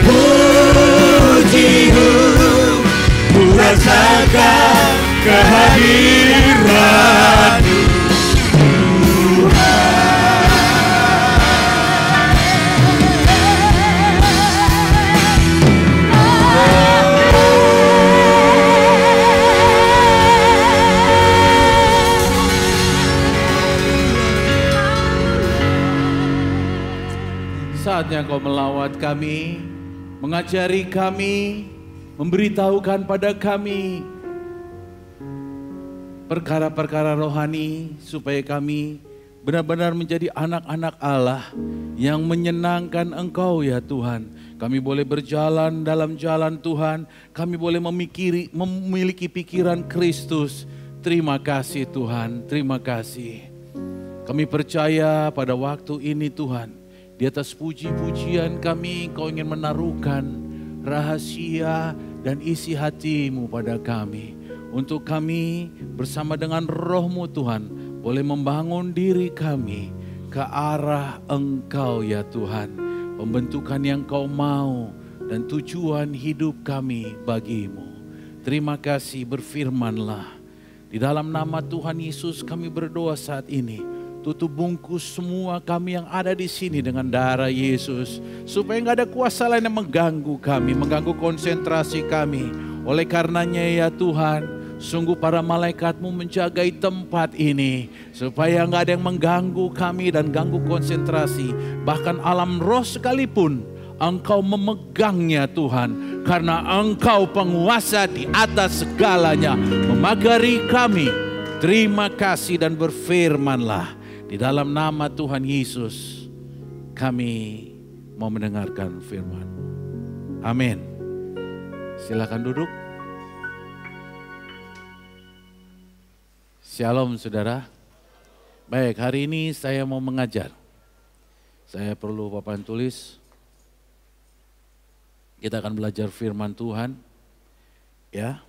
pujimu, ku rasakan kehadiranmu Tuhan. Saatnya Kau melawat kami, mengajari kami, memberitahukan pada kami perkara-perkara rohani supaya kami benar-benar menjadi anak-anak Allah yang menyenangkan Engkau ya Tuhan. Kami boleh berjalan dalam jalan Tuhan, kami boleh memiliki pikiran Kristus. Terima kasih Tuhan, terima kasih. Kami percaya pada waktu ini Tuhan, di atas puji-pujian kami Kau ingin menaruhkan rahasia dan isi hati-Mu pada kami. Untuk kami bersama dengan Roh-Mu Tuhan boleh membangun diri kami ke arah Engkau ya Tuhan. Pembentukan yang Kau mau dan tujuan hidup kami bagi-Mu. Terima kasih, berfirman-Lah. Di dalam nama Tuhan Yesus kami berdoa saat ini. Tutup bungkus semua kami yang ada di sini dengan darah Yesus. Supaya nggak ada kuasa lain yang mengganggu kami, mengganggu konsentrasi kami. Oleh karenanya ya Tuhan, sungguh para malaikat-Mu menjagai tempat ini. Supaya nggak ada yang mengganggu kami dan ganggu konsentrasi. Bahkan alam roh sekalipun, Engkau memegangnya Tuhan. Karena Engkau penguasa di atas segalanya. Memagari kami. Terima kasih dan berfirman-Lah. Di dalam nama Tuhan Yesus, kami mau mendengarkan firman. Amin. Silakan duduk. Shalom saudara. Baik, hari ini saya mau mengajar. Saya perlu papan tulis. Kita akan belajar firman Tuhan. Ya.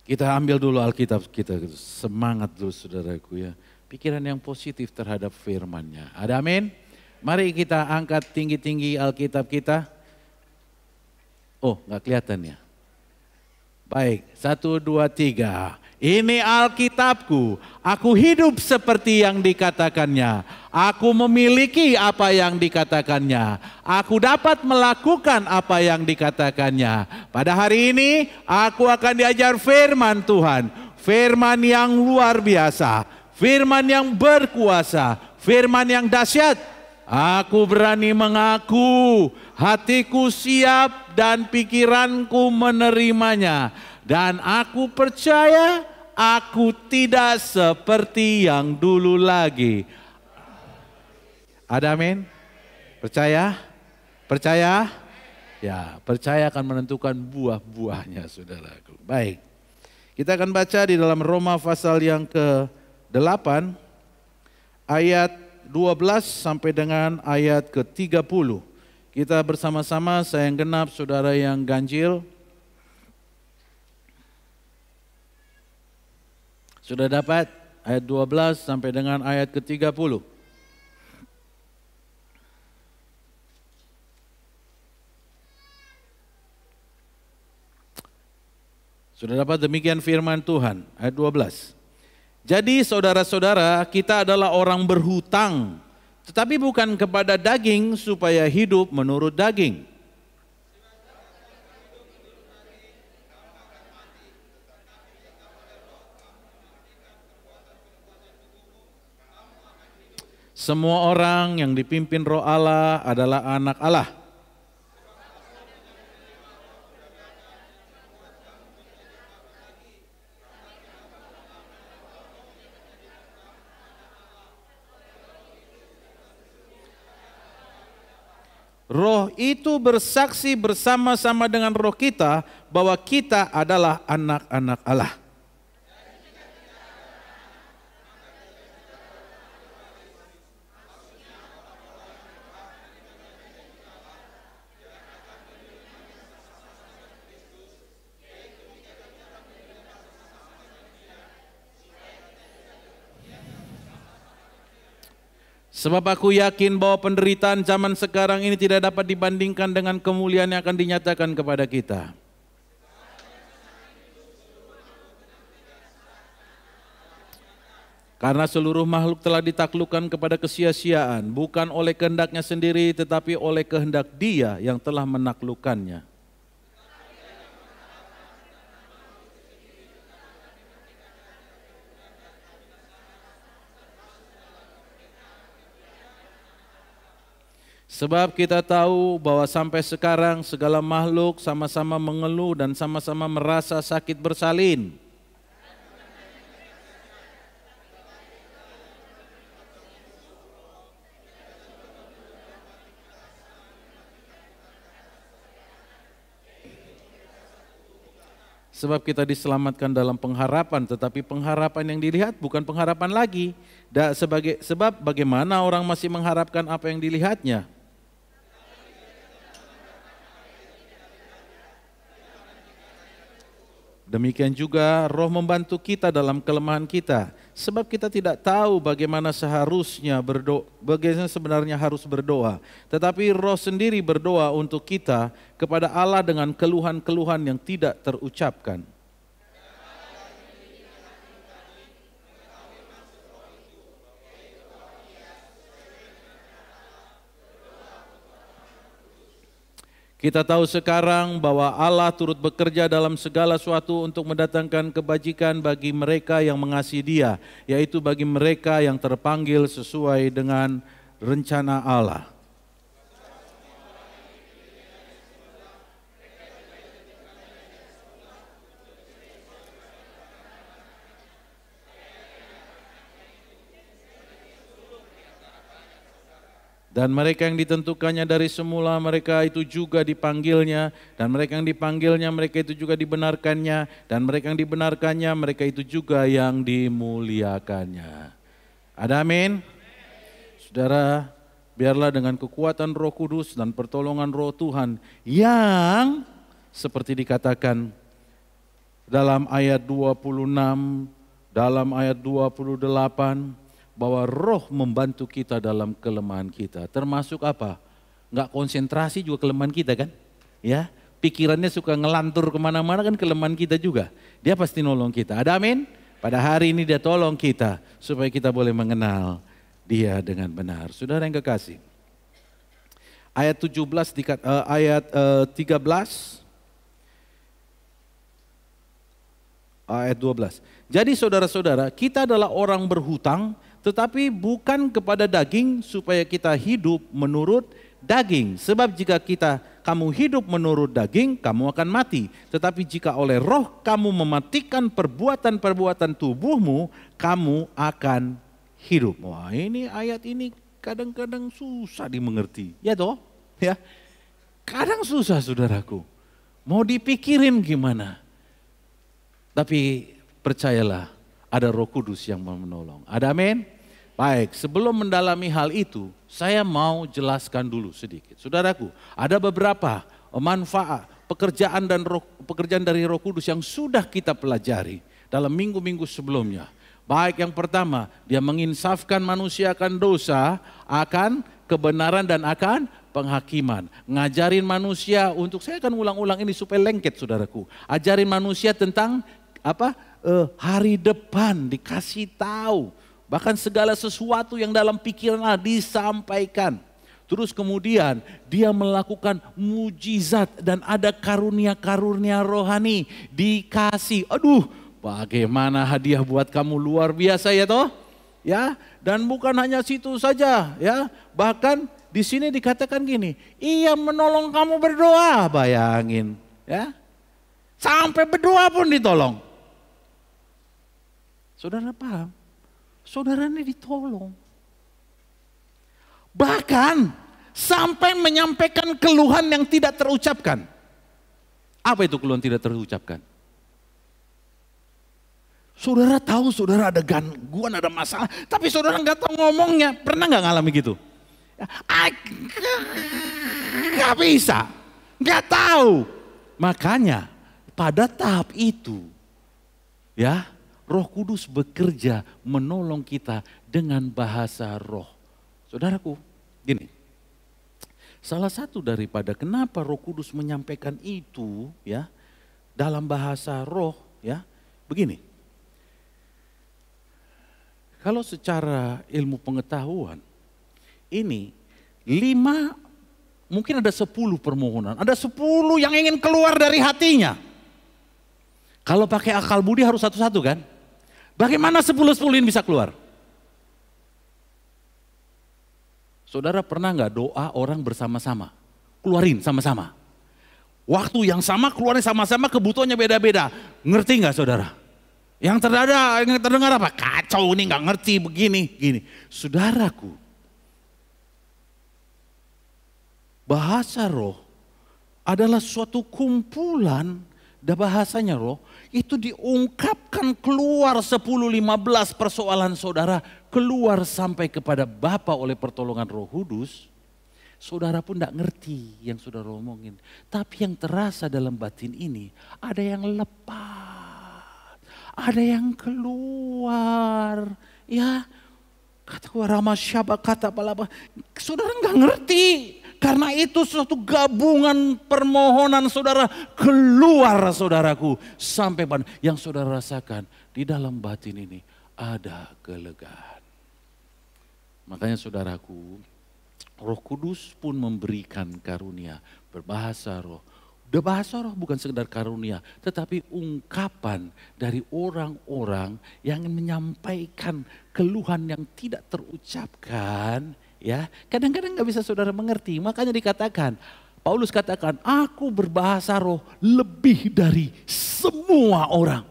Kita ambil dulu Alkitab kita. Semangat dulu saudaraku ya. Pikiran yang positif terhadap firman-Nya. Ada amin? Mari kita angkat tinggi-tinggi Alkitab kita. Oh, nggak kelihatan ya? Baik, 1, 2, 3. Ini Alkitabku, aku hidup seperti yang dikatakannya. Aku memiliki apa yang dikatakannya. Aku dapat melakukan apa yang dikatakannya. Pada hari ini, aku akan diajar firman Tuhan. Firman yang luar biasa. Firman yang berkuasa, firman yang dahsyat. Aku berani mengaku, hatiku siap dan pikiranku menerimanya. Dan aku percaya aku tidak seperti yang dulu lagi. Ada amin? Percaya? Percaya? Ya, percaya akan menentukan buah-buahnya saudaraku. Baik, kita akan baca di dalam Roma pasal yang ke-8 ayat 12 sampai dengan ayat ke-30. Kita bersama-sama, saya yang genap, saudara yang ganjil. Sudah dapat ayat 12 sampai dengan ayat ke-30. Sudah dapat, demikian firman Tuhan, ayat 12. Jadi saudara-saudara, kita adalah orang berhutang, tetapi bukan kepada daging supaya hidup menurut daging. Semua orang yang dipimpin Roh Allah adalah anak Allah. Roh itu bersaksi bersama-sama dengan roh kita bahwa kita adalah anak-anak Allah. Sebab aku yakin bahwa penderitaan zaman sekarang ini tidak dapat dibandingkan dengan kemuliaan yang akan dinyatakan kepada kita. Karena seluruh makhluk telah ditaklukkan kepada kesia-siaan, bukan oleh kehendaknya sendiri, tetapi oleh kehendak Dia yang telah menaklukkannya. Sebab kita tahu bahwa sampai sekarang segala makhluk sama-sama mengeluh dan sama-sama merasa sakit bersalin. Sebab kita diselamatkan dalam pengharapan, tetapi pengharapan yang dilihat bukan pengharapan lagi. Sebab bagaimana orang masih mengharapkan apa yang dilihatnya? Demikian juga Roh membantu kita dalam kelemahan kita, sebab kita tidak tahu bagaimana sebenarnya harus berdoa. Tetapi Roh sendiri berdoa untuk kita kepada Allah dengan keluhan-keluhan yang tidak terucapkan. Kita tahu sekarang bahwa Allah turut bekerja dalam segala sesuatu untuk mendatangkan kebajikan bagi mereka yang mengasihi Dia, yaitu bagi mereka yang terpanggil sesuai dengan rencana Allah. Dan mereka yang ditentukannya dari semula, mereka itu juga dipanggilnya. Dan mereka yang dipanggilnya, mereka itu juga dibenarkannya. Dan mereka yang dibenarkannya, mereka itu juga yang dimuliakannya. Ada amin? Saudara, biarlah dengan kekuatan Roh Kudus dan pertolongan Roh Tuhan yang seperti dikatakan dalam ayat 26, dalam ayat 28, bahwa Roh membantu kita dalam kelemahan kita. Termasuk apa? Nggak konsentrasi juga kelemahan kita kan? Ya, pikirannya suka ngelantur kemana-mana kan kelemahan kita juga. Dia pasti nolong kita. Ada amin? Pada hari ini Dia tolong kita supaya kita boleh mengenal Dia dengan benar. Saudara yang kekasih, ayat 13, ayat 12. Jadi saudara-saudara, kita adalah orang berhutang, tetapi bukan kepada daging supaya kita hidup menurut daging. Sebab jika kamu hidup menurut daging, kamu akan mati. Tetapi jika oleh Roh kamu mematikan perbuatan-perbuatan tubuhmu, kamu akan hidup. Wah, ini ayat ini kadang-kadang susah dimengerti. Ya toh? Ya. Kadang susah saudaraku. Mau dipikirin gimana? Tapi percayalah, ada Roh Kudus yang menolong. Ada amin? Baik, sebelum mendalami hal itu, saya mau jelaskan dulu sedikit. Saudaraku, ada beberapa manfaat pekerjaan dari Roh Kudus yang sudah kita pelajari dalam minggu-minggu sebelumnya. Baik, yang pertama, Dia menginsafkan manusia akan dosa, akan kebenaran dan akan penghakiman. Ngajarin manusia untuk, saya akan ulang-ulang ini supaya lengket saudaraku. Ajarin manusia tentang hari depan, dikasih tahu. Bahkan segala sesuatu yang dalam pikiran Allah disampaikan. Terus kemudian Dia melakukan mujizat dan ada karunia-karunia rohani dikasih. Aduh, bagaimana hadiah buat kamu luar biasa ya toh? Ya, dan bukan hanya situ saja ya. Bahkan di sini dikatakan gini, Ia menolong kamu berdoa, bayangin ya. Sampai berdoa pun ditolong. Saudara paham? Saudara ini ditolong. Bahkan sampai menyampaikan keluhan yang tidak terucapkan. Apa itu keluhan tidak terucapkan? Saudara tahu saudara ada gangguan, ada masalah, tapi saudara nggak tahu ngomongnya. Pernah nggak ngalami gitu? Nggak bisa, nggak tahu. Makanya pada tahap itu, ya, Roh Kudus bekerja menolong kita dengan bahasa roh. Saudaraku, gini. Salah satu daripada kenapa Roh Kudus menyampaikan itu ya dalam bahasa roh ya, begini. Kalau secara ilmu pengetahuan ini 5, mungkin ada 10 permohonan, ada 10 yang ingin keluar dari hatinya. Kalau pakai akal budi harus satu-satu kan? Bagaimana 10-10 ini bisa keluar? Saudara pernah nggak doa orang bersama-sama? Keluarin sama-sama. Waktu yang sama keluarin sama-sama, kebutuhannya beda-beda. Ngerti nggak saudara? Yang terdengar apa? Kacau ini nggak ngerti begini. Gini. Saudaraku, bahasa roh adalah suatu kumpulan, bahasanya roh itu diungkapkan keluar 10-15 persoalan saudara, keluar sampai kepada Bapa oleh pertolongan Roh Kudus. Saudara pun tidak ngerti yang saudara omongin. Tapi yang terasa dalam batin ini ada yang lepas, ada yang keluar. Ya, kata Rama Syabak kata palapa, saudara nggak ngerti. Karena itu suatu gabungan permohonan saudara keluar saudaraku. Sampai pada yang saudara rasakan di dalam batin ini ada kelegaan. Makanya saudaraku, Roh Kudus pun memberikan karunia berbahasa roh. Bahasa roh bukan sekedar karunia, tetapi ungkapan dari orang-orang yang menyampaikan keluhan yang tidak terucapkan. Ya, kadang-kadang nggak bisa saudara mengerti, makanya dikatakan, Paulus katakan, aku berbahasa roh lebih dari semua orang.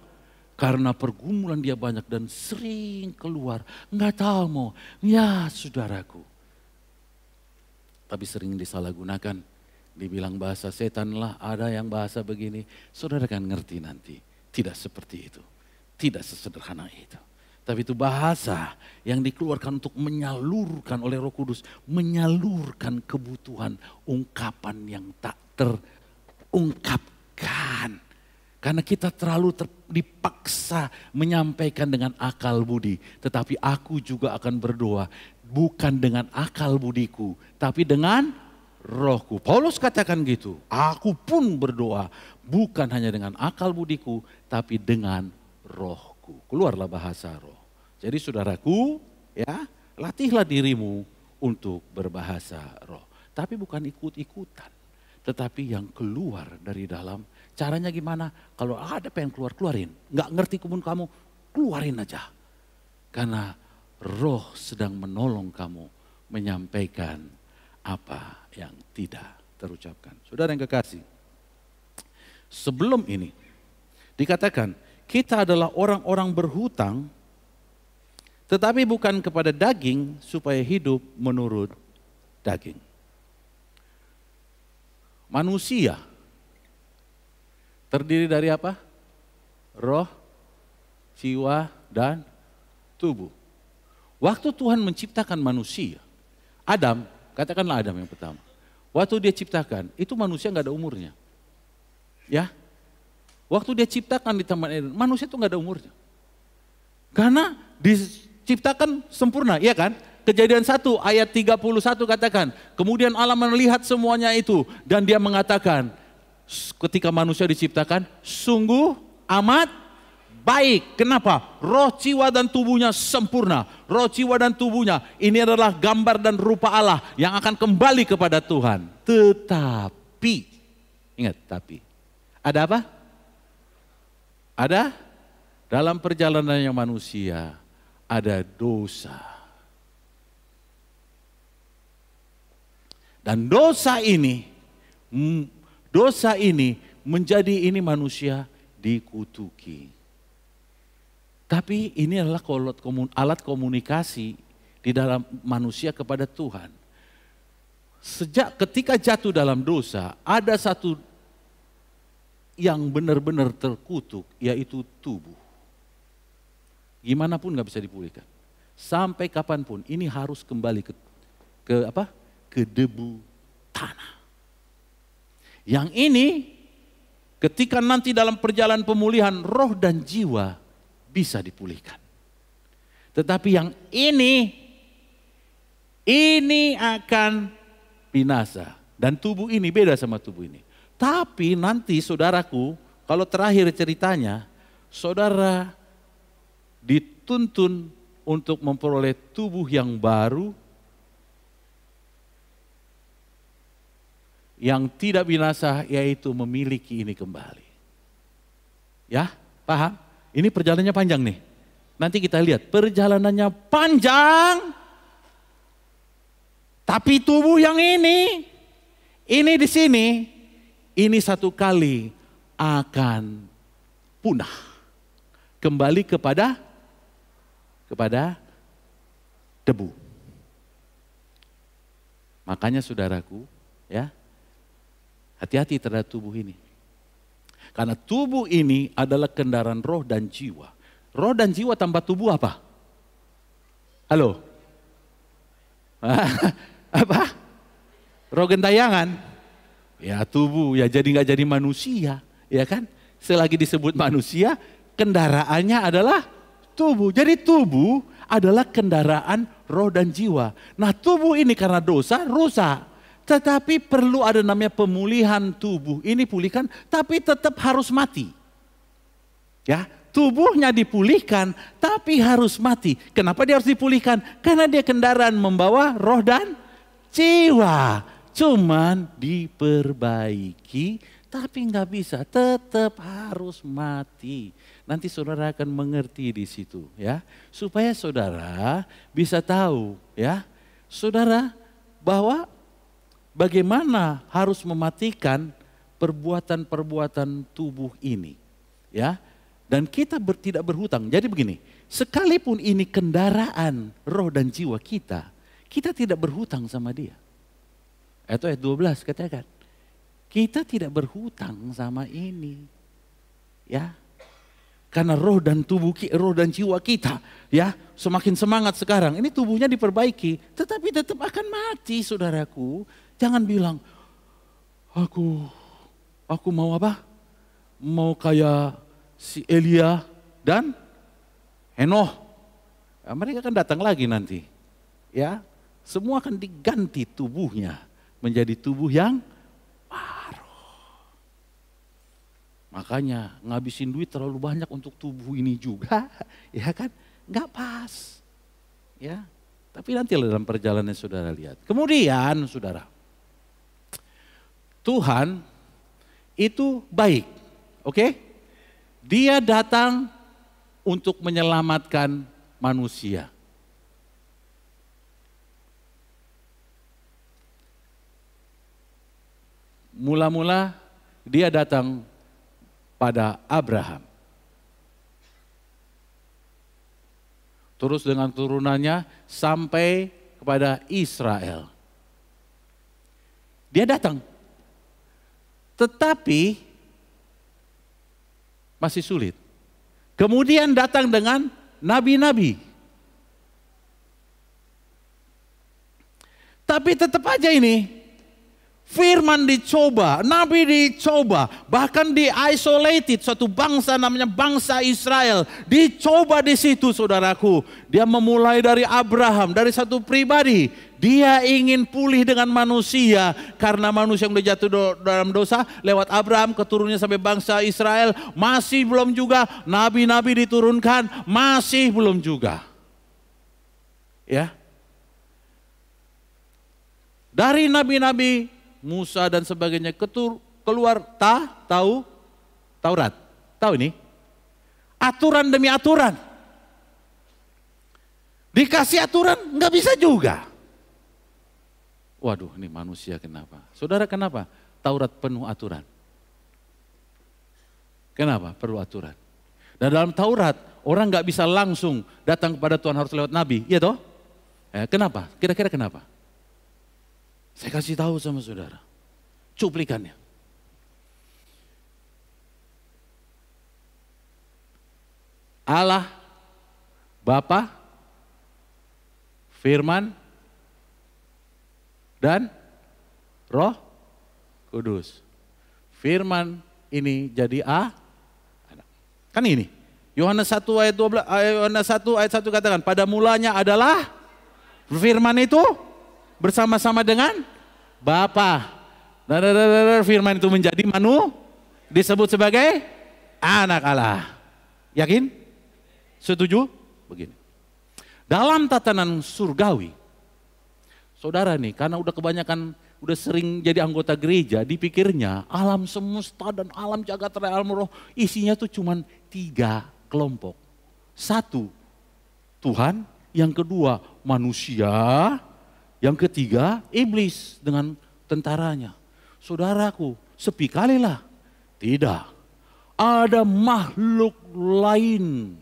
Karena pergumulan dia banyak dan sering keluar, nggak tahu mau, ya saudaraku. Tapi sering disalahgunakan, dibilang bahasa setan lah, ada yang bahasa begini, saudara kan ngerti nanti, tidak seperti itu, tidak sesederhana itu. Tapi itu bahasa yang dikeluarkan untuk menyalurkan oleh Roh Kudus. Menyalurkan kebutuhan ungkapan yang tak terungkapkan. Karena kita terlalu dipaksa menyampaikan dengan akal budi. Tetapi aku juga akan berdoa bukan dengan akal budiku. Tapi dengan rohku. Paulus katakan gitu. Aku pun berdoa bukan hanya dengan akal budiku. Tapi dengan rohku. Keluarlah bahasa roh. Jadi saudaraku, ya, latihlah dirimu untuk berbahasa roh. Tapi bukan ikut-ikutan, tetapi yang keluar dari dalam. Caranya gimana? Kalau ada pengen keluarin. Nggak ngerti pun kamu, keluarin aja. Karena roh sedang menolong kamu menyampaikan apa yang tidak terucapkan. Saudara yang kekasih, sebelum ini dikatakan, kita adalah orang-orang berhutang, tetapi bukan kepada daging supaya hidup menurut daging. Manusia terdiri dari apa? Roh, jiwa, dan tubuh. Waktu Tuhan menciptakan manusia, Adam, katakanlah Adam yang pertama. Waktu dia ciptakan, itu manusia nggak ada umurnya. Ya, waktu dia ciptakan di Taman Eden, manusia itu nggak ada umurnya. Karena diciptakan sempurna, iya kan? Kejadian 1 ayat 31 katakan, kemudian Allah melihat semuanya itu dan dia mengatakan, ketika manusia diciptakan, sungguh amat baik. Kenapa? Roh, jiwa, dan tubuhnya sempurna. Roh, jiwa, dan tubuhnya ini adalah gambar dan rupa Allah yang akan kembali kepada Tuhan. Tetapi, ingat tapi, ada apa? Ada dalam perjalanannya manusia ada dosa. Dan dosa ini menjadi ini manusia dikutuki. Tapi ini adalah alat komunikasi di dalam manusia kepada Tuhan. Sejak ketika jatuh dalam dosa, ada satu yang benar-benar terkutuk, yaitu tubuh. Gimana pun gak bisa dipulihkan. Sampai kapanpun ini harus kembali ke debu tanah. Yang ini ketika nanti dalam perjalanan pemulihan roh dan jiwa bisa dipulihkan. Tetapi yang ini ini akan binasa. Dan tubuh ini beda sama tubuh ini. Tapi nanti saudaraku, kalau terakhir ceritanya, saudara dituntun untuk memperoleh tubuh yang baru, yang tidak binasa, yaitu memiliki ini kembali. Ya, paham? Ini perjalanannya panjang nih. Nanti kita lihat, perjalanannya panjang, tapi tubuh yang ini di sini, ini satu kali akan punah. Kembali kepada debu. Makanya saudaraku, ya, hati-hati terhadap tubuh ini. Karena tubuh ini adalah kendaraan roh dan jiwa. Roh dan jiwa tambah tubuh apa? Halo? Apa? Roh gentayangan. Ya tubuh, ya jadi nggak jadi manusia. Ya kan? Selagi disebut manusia, kendaraannya adalah tubuh. Jadi tubuh adalah kendaraan roh dan jiwa. Nah tubuh ini karena dosa rusak. Tetapi perlu ada namanya pemulihan tubuh. Ini pulihkan, tapi tetap harus mati. Ya, tubuhnya dipulihkan, tapi harus mati. Kenapa dia harus dipulihkan? Karena dia kendaraan membawa roh dan jiwa. Cuman diperbaiki, tapi nggak bisa. Tetap harus mati. Nanti saudara akan mengerti di situ, ya. Supaya saudara bisa tahu, ya, saudara, bahwa bagaimana harus mematikan perbuatan-perbuatan tubuh ini, ya. Dan kita tidak berhutang. Jadi begini, sekalipun ini kendaraan roh dan jiwa kita tidak berhutang sama dia. Itu ayat 12 katakan, kita tidak berhutang sama ini, ya. Karena roh dan tubuh, roh dan jiwa kita, ya, semakin semangat sekarang. Ini tubuhnya diperbaiki, tetapi tetap akan mati, saudaraku. Jangan bilang, aku mau apa? Mau kayak si Elia dan Henoh. Ya, mereka akan datang lagi nanti, ya. Semua akan diganti tubuhnya menjadi tubuh yang baru. Makanya ngabisin duit terlalu banyak untuk tubuh ini juga, ya kan? Nggak pas, ya. Tapi nanti dalam perjalanan saudara lihat. Kemudian saudara, Tuhan itu baik, oke? Dia datang untuk menyelamatkan manusia. Mula-mula dia datang pada Abraham. Terus dengan turunannya sampai kepada Israel. Dia datang. Tetapi masih sulit. Kemudian datang dengan nabi-nabi. Tapi tetap aja ini firman dicoba, nabi dicoba, bahkan di-isolated suatu bangsa namanya bangsa Israel. Dicoba di situ saudaraku. Dia memulai dari Abraham, dari satu pribadi. Dia ingin pulih dengan manusia karena manusia yang sudah jatuh dalam dosa. Lewat Abraham keturunannya sampai bangsa Israel. Masih belum juga, nabi-nabi diturunkan, masih belum juga. Ya. Dari nabi-nabi Musa dan sebagainya keluar tahu Taurat. Tahu ini? Aturan demi aturan. Dikasih aturan nggak bisa juga. Waduh, ini manusia kenapa? Saudara kenapa? Taurat penuh aturan. Kenapa perlu aturan? Dan dalam Taurat orang nggak bisa langsung datang kepada Tuhan, harus lewat nabi, iya toh? Kenapa? Kira-kira kenapa? Saya kasih tahu sama saudara, cuplikannya. Allah, Bapa, Firman, dan Roh Kudus. Firman ini jadi anak. Kan ini, Yohanes 1 ayat 12, Yohanes 1 ayat 1 katakan, pada mulanya adalah firman itu bersama-sama dengan Bapa. Firman itu menjadi disebut sebagai anak Allah. Yakin? Setuju? Begini. Dalam tatanan surgawi, saudara nih, karena udah kebanyakan, udah sering jadi anggota gereja, dipikirnya alam semesta dan alam jagat raya, alam roh, isinya tuh cuman 3 kelompok. 1, Tuhan, yang kedua manusia, yang ketiga iblis dengan tentaranya. Saudaraku, sepi kalilah. Tidak. Ada makhluk lain.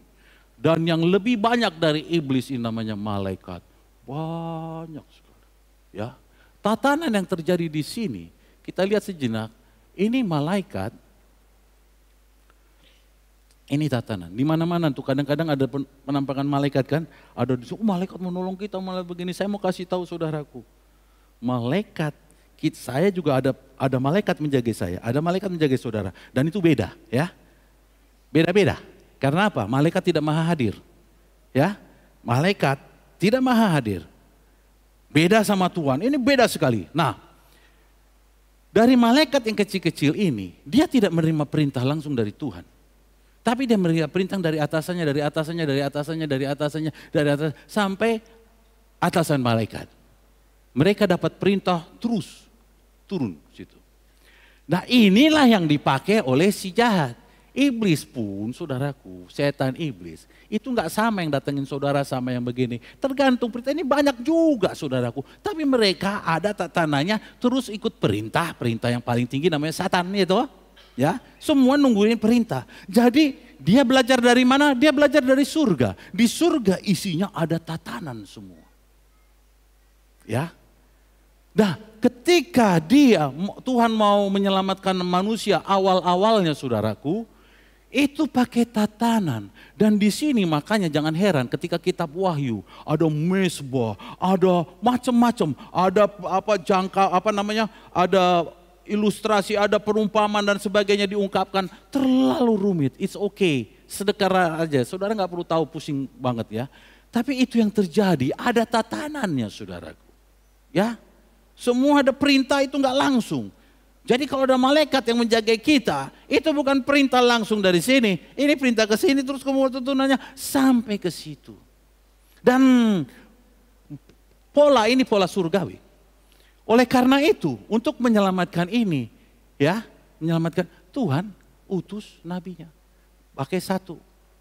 Dan yang lebih banyak dari iblis ini namanya malaikat. Banyak sekali. Ya. Tatanan yang terjadi di sini, kita lihat sejenak, ini malaikat, ini tatanan. Di mana-mana tuh kadang-kadang ada penampakan malaikat kan, ada di situ, malaikat menolong kita, malah begini. Saya mau kasih tahu saudaraku, malaikat, saya juga ada malaikat menjaga saya, ada malaikat menjaga saudara, dan itu beda, ya, beda-beda. Karena apa? Malaikat tidak maha hadir, ya, malaikat tidak maha hadir. Beda sama Tuhan, ini beda sekali. Nah, dari malaikat yang kecil-kecil ini, dia tidak menerima perintah langsung dari Tuhan. Tapi dia menerima perintah dari atasannya, dari atasannya, dari atasannya, dari atasannya, dari atas sampai atasan malaikat. Mereka dapat perintah terus turun situ. Nah, inilah yang dipakai oleh si jahat. Iblis pun, saudaraku, setan iblis, itu nggak sama yang datengin saudara sama yang begini. Tergantung perintah, ini banyak juga saudaraku. Tapi mereka ada tatananya terus ikut perintah yang paling tinggi namanya Satan itu. Ya, semua nungguin perintah. Jadi dia belajar dari mana? Dia belajar dari surga. Di surga isinya ada tatanan semua. Ya. Nah, ketika Tuhan mau menyelamatkan manusia awal-awalnya saudaraku, itu pakai tatanan. Dan di sini makanya jangan heran ketika kitab Wahyu ada mesbah, ada macam-macam, ada ada ilustrasi, ada perumpamaan dan sebagainya diungkapkan. Terlalu rumit, it's okay, sedekah aja. Saudara nggak perlu tahu pusing banget ya. Tapi itu yang terjadi, ada tatanannya saudaraku. Ya, semua ada perintah itu nggak langsung. Jadi kalau ada malaikat yang menjaga kita, itu bukan perintah langsung dari sini. Ini perintah ke sini terus kemudian tuntunannya sampai ke situ. Dan ini pola surgawi. Oleh karena itu, untuk menyelamatkan ini, ya, menyelamatkan Tuhan utus nabinya. Pakai 1,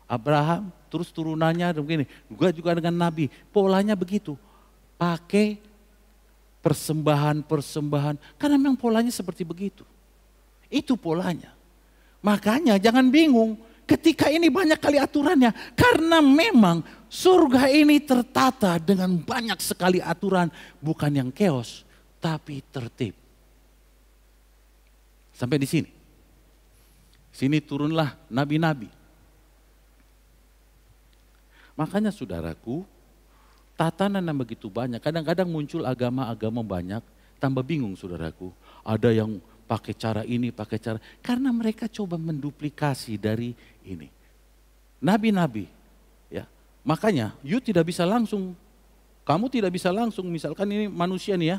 Abraham, terus turunannya begini. Juga dengan nabi, polanya begitu. Pakai persembahan, karena memang polanya seperti begitu. Itu polanya. Makanya jangan bingung ketika ini banyak kali aturannya. Karena memang surga ini tertata dengan banyak sekali aturan. Bukan yang chaos, tapi tertib. Sampai di sini. Sini turunlah nabi-nabi. Makanya saudaraku, tatanan yang begitu banyak, kadang-kadang muncul agama-agama banyak, tambah bingung saudaraku. Ada yang pakai cara ini, pakai cara, karena mereka coba menduplikasi dari ini. Nabi-nabi, ya. Makanya, tidak bisa langsung, kamu tidak bisa langsung, misalkan ini manusia nih ya,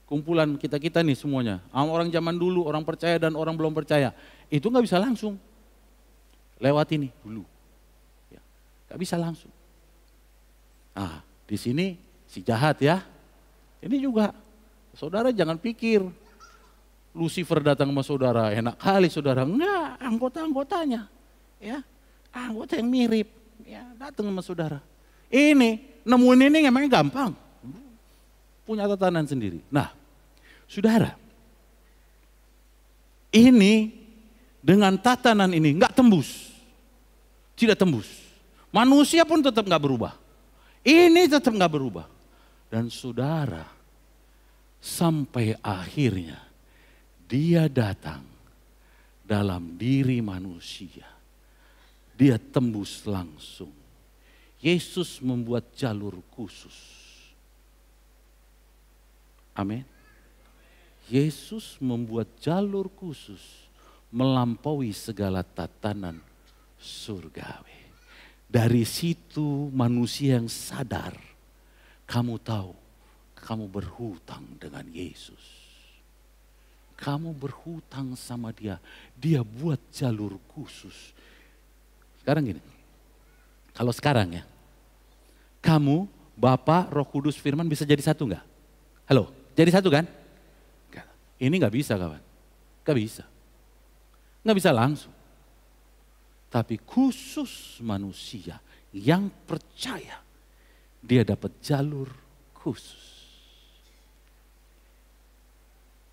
kumpulan kita-kita nih semuanya, orang zaman dulu, orang percaya dan orang belum percaya, itu nggak bisa langsung, lewat ini dulu, ya. Nggak bisa langsung. Nah, di sini si jahat ya. Ini juga, saudara jangan pikir Lucifer datang sama saudara, enak kali saudara. Enggak, anggota-anggotanya. Ya, anggota yang mirip, ya, datang sama saudara. Ini, nemuin ini emangnya gampang. Punya tatanan sendiri. Nah, saudara, ini dengan tatanan ini enggak tembus. Tidak tembus. Manusia pun tetap enggak berubah. Ini tetap nggak berubah. Dan saudara, sampai akhirnya dia datang dalam diri manusia. Dia tembus langsung. Yesus membuat jalur khusus. Amin. Yesus membuat jalur khusus melampaui segala tatanan surgawi. Dari situ manusia yang sadar, kamu tahu kamu berhutang dengan Yesus. Kamu berhutang sama dia. Dia buat jalur khusus. Sekarang gini. Kalau sekarang ya. Kamu, Bapa, Roh Kudus, Firman bisa jadi satu enggak? Halo, jadi satu kan? Enggak. Ini enggak bisa kawan. Enggak bisa. Enggak bisa langsung. Tapi khusus manusia yang percaya. Dia dapat jalur khusus.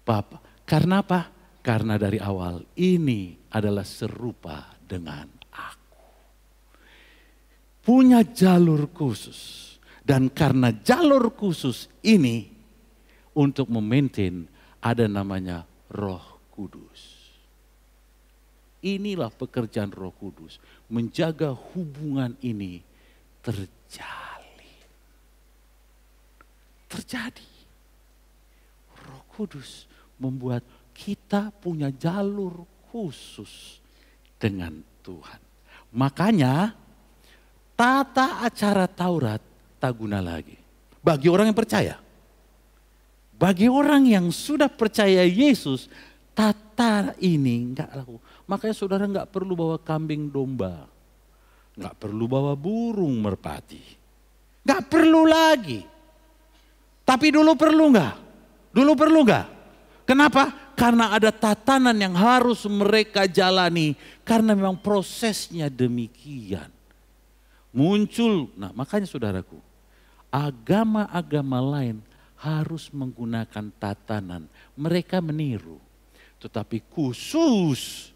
Bapa. Karena apa? Karena dari awal ini adalah serupa dengan aku. Punya jalur khusus. Dan karena jalur khusus ini untuk memaintain ada namanya Roh Kudus. Inilah pekerjaan Roh Kudus. Menjaga hubungan ini terjalin. Terjadi. Roh Kudus membuat kita punya jalur khusus dengan Tuhan. Makanya tata acara Taurat tak guna lagi. Bagi orang yang percaya. Bagi orang yang sudah percaya Yesus, tata ini enggak laku. Makanya saudara enggak perlu bawa kambing domba. Enggak perlu bawa burung merpati. Enggak perlu lagi. Tapi dulu perlu enggak? Dulu perlu enggak? Kenapa? Karena ada tatanan yang harus mereka jalani. Karena memang prosesnya demikian. Muncul, nah makanya saudaraku. Agama-agama lain harus menggunakan tatanan. Mereka meniru. Tetapi khusus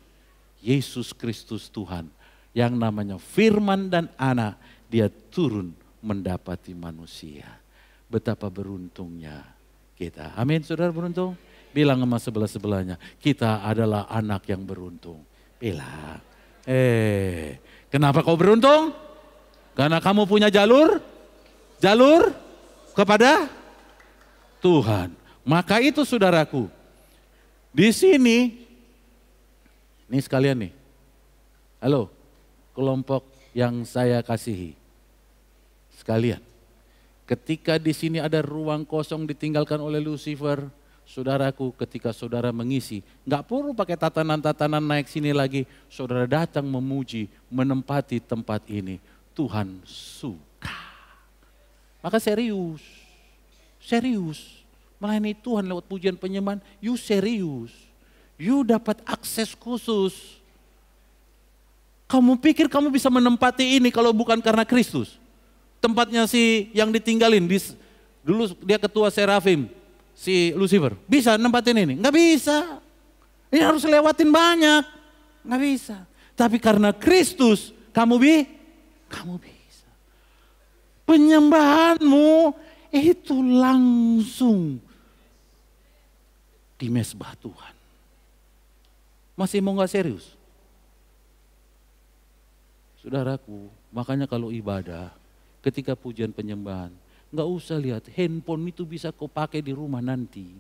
Yesus Kristus Tuhan. Yang namanya firman dan anak. Dia turun mendapati manusia. Betapa beruntungnya kita. Amin, saudara beruntung? Bilang sama sebelah-sebelahnya, kita adalah anak yang beruntung. Bilang, kenapa kau beruntung? Karena kamu punya jalur kepada Tuhan. Maka itu saudaraku, di sini, ini sekalian nih, halo, kelompok yang saya kasihi, sekalian. Ketika di sini ada ruang kosong ditinggalkan oleh Lucifer, saudaraku, ketika saudara mengisi, nggak perlu pakai tatanan-tatanan naik sini lagi. Saudara datang memuji, menempati tempat ini. Tuhan suka. Maka serius. Melayani Tuhan lewat pujian penyembahan, you serius. You dapat akses khusus. Kamu pikir kamu bisa menempati ini kalau bukan karena Kristus? Tempatnya si yang ditinggalin, dulu dia ketua Serafim. Si Lucifer, bisa nempatin ini? Nggak bisa. Ini harus lewatin banyak. Nggak bisa. Tapi karena Kristus, kamu bisa. Penyembahanmu itu langsung di mesbah Tuhan. Masih mau nggak serius? Saudaraku, makanya kalau ibadah, ketika pujian penyembahan, nggak usah lihat handphone itu bisa kau pakai di rumah nanti.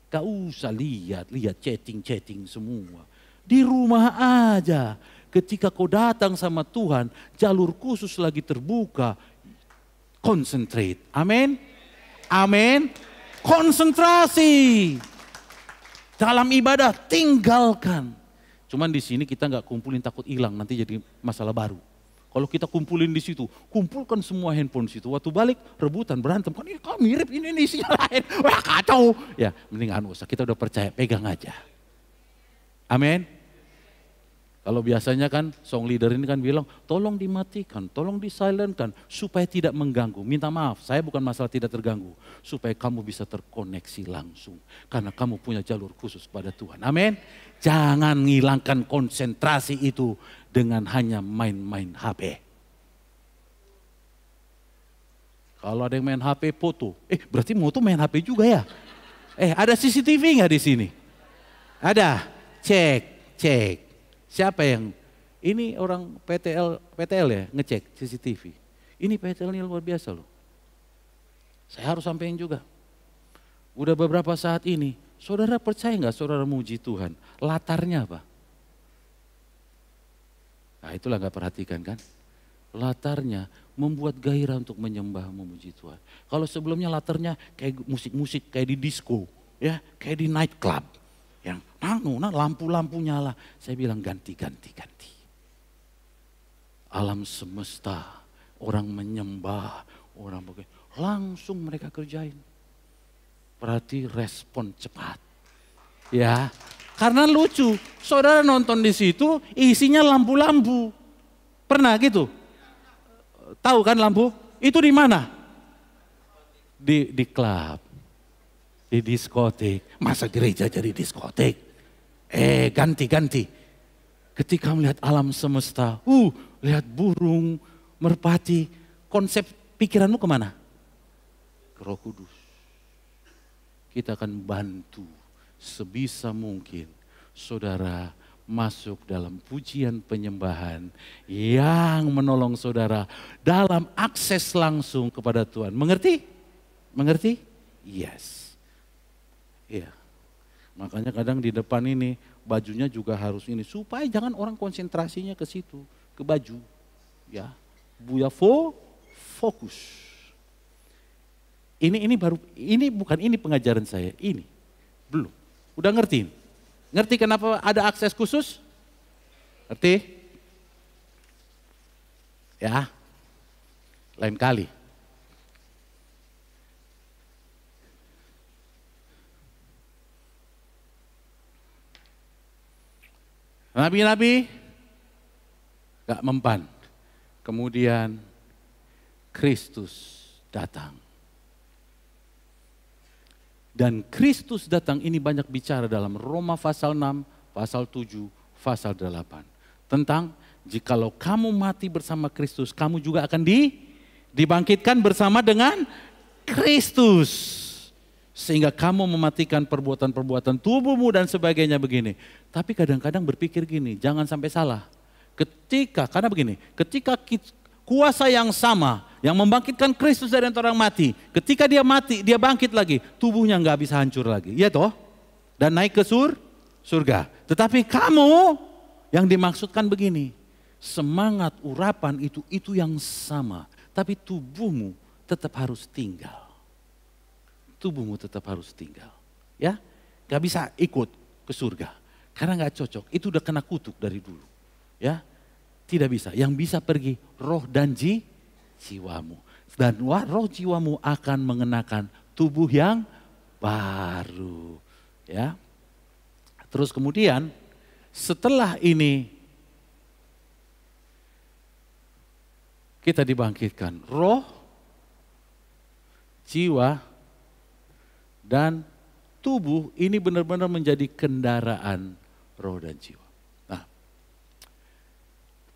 Nggak usah lihat chatting semua. Di rumah aja. Ketika kau datang sama Tuhan, jalur khusus lagi terbuka. Concentrate. Amin. Konsentrasi. Dalam ibadah tinggalkan. Cuman di sini kita nggak kumpulin takut hilang, nanti jadi masalah baru. Kalau kita kumpulin di situ, kumpulkan semua handphone di situ. Waktu balik rebutan, berantem. Kan ini kok mirip, ini isinya lain. Wah kacau. Ya mending usah, kita udah percaya, pegang aja. Amin. Kalau biasanya kan song leader ini kan bilang, tolong dimatikan, tolong disilentkan. Supaya tidak mengganggu. Minta maaf, saya bukan masalah tidak terganggu. Supaya kamu bisa terkoneksi langsung. Karena kamu punya jalur khusus pada Tuhan. Amin. Jangan ngilangkan konsentrasi itu dengan hanya main-main HP. Kalau ada yang main HP foto, berarti mau tuh main HP juga ya? Ada CCTV nggak di sini? Ada, cek. Siapa yang, ini orang PTL ya ngecek CCTV. Ini PTL ini luar biasa loh. Saya harus sampaikan juga. Udah beberapa saat ini, saudara percaya nggak saudara muji Tuhan? Latarnya apa? Nah itulah nggak perhatikan kan. latarnya membuat gairah untuk menyembah memuji Tuhan. Kalau sebelumnya latarnya kayak musik-musik kayak di disco, ya, kayak di night club. Yang lampu-lampu nyala. Saya bilang ganti. Alam semesta, orang menyembah, orang begitu. Langsung mereka kerjain. Berarti respon cepat. Ya, karena lucu. Saudara nonton di situ isinya lampu-lampu. Pernah gitu? Tahu kan lampu? Itu di mana? Di klub. Di diskotik. Masa gereja jadi diskotik? Ganti. Ketika melihat alam semesta, lihat burung, merpati, konsep pikiranmu kemana? Ke Roh Kudus. Kita akan bantu sebisa mungkin saudara masuk dalam pujian penyembahan yang menolong saudara dalam akses langsung kepada Tuhan. Mengerti? Yes. Iya. Makanya kadang di depan ini bajunya juga harus ini supaya jangan orang konsentrasinya ke situ, ke baju. Ya. Buya fokus. Ini bukan pengajaran saya, ini belum. Udah ngerti? Ngerti kenapa ada akses khusus? Ngerti? Ya, lain kali. Nabi-nabi gak mempan. Kemudian Kristus datang. Dan Kristus datang ini banyak bicara dalam Roma pasal 6, pasal 7, pasal 8. Tentang jikalau kamu mati bersama Kristus, kamu juga akan dibangkitkan bersama dengan Kristus. Sehingga kamu mematikan perbuatan-perbuatan tubuhmu dan sebagainya begini. Tapi kadang-kadang berpikir gini, jangan sampai salah. Karena begini, ketika kuasa yang sama yang membangkitkan Kristus dari antara orang mati, ketika dia mati, dia bangkit lagi, tubuhnya nggak bisa hancur lagi, ya toh? Dan naik ke surga. Tetapi kamu yang dimaksudkan begini, semangat urapan itu yang sama, tapi tubuhmu tetap harus tinggal. Tubuhmu tetap harus tinggal, ya? Nggak bisa ikut ke surga karena nggak cocok. Itu udah kena kutuk dari dulu, ya? Tidak bisa. Yang bisa pergi roh dan jiwamu. Dan roh jiwamu akan mengenakan tubuh yang baru. Ya. Terus kemudian setelah ini kita dibangkitkan. Roh, jiwa, dan tubuh ini benar-benar menjadi kendaraan roh dan jiwa.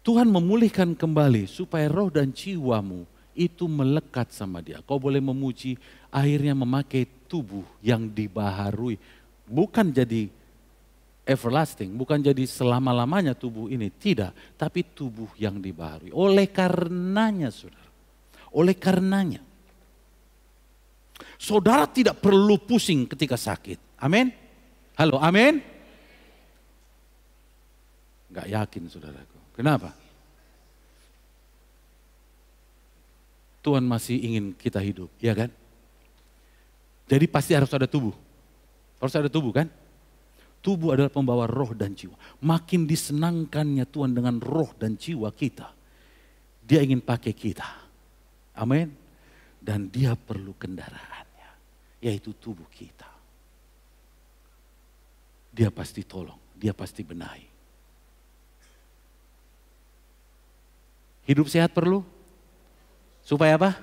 Tuhan memulihkan kembali supaya roh dan jiwamu itu melekat sama dia. Kau boleh memuji, akhirnya memakai tubuh yang dibaharui. Bukan jadi everlasting, bukan jadi selama-lamanya tubuh ini. Tidak, tapi tubuh yang dibaharui. Oleh karenanya saudara, saudara tidak perlu pusing ketika sakit. Amin? Halo, amin? Gak yakin saudaraku. Kenapa? Tuhan masih ingin kita hidup, ya kan? Jadi pasti harus ada tubuh. Harus ada tubuh kan? Tubuh adalah pembawa roh dan jiwa. Makin disenangkannya Tuhan dengan roh dan jiwa kita, Dia ingin pakai kita. Amin. Dan Dia perlu kendaraannya, yaitu tubuh kita. Dia pasti tolong, Dia pasti benahi. Hidup sehat perlu? Supaya apa?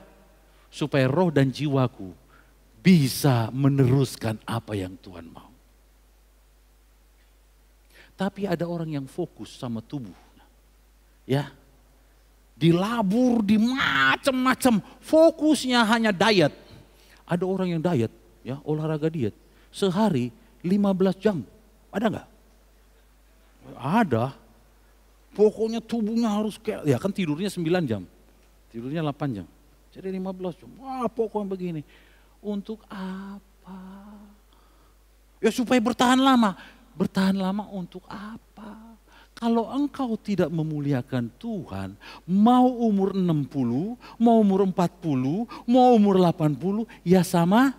Supaya roh dan jiwaku bisa meneruskan apa yang Tuhan mau. Tapi ada orang yang fokus sama tubuh. Ya. Dilabur di macam-macam. Fokusnya hanya diet. Ada orang yang diet, ya, olahraga diet. Sehari 15 jam. Ada enggak? Ada. Pokoknya tubuhnya harus kayak, ya kan tidurnya 9 jam. Tidurnya 8 jam. Jadi 15 jam. Wah, pokoknya begini. Untuk apa? Ya supaya bertahan lama. Bertahan lama untuk apa? Kalau engkau tidak memuliakan Tuhan, mau umur 60, mau umur 40, mau umur 80, ya sama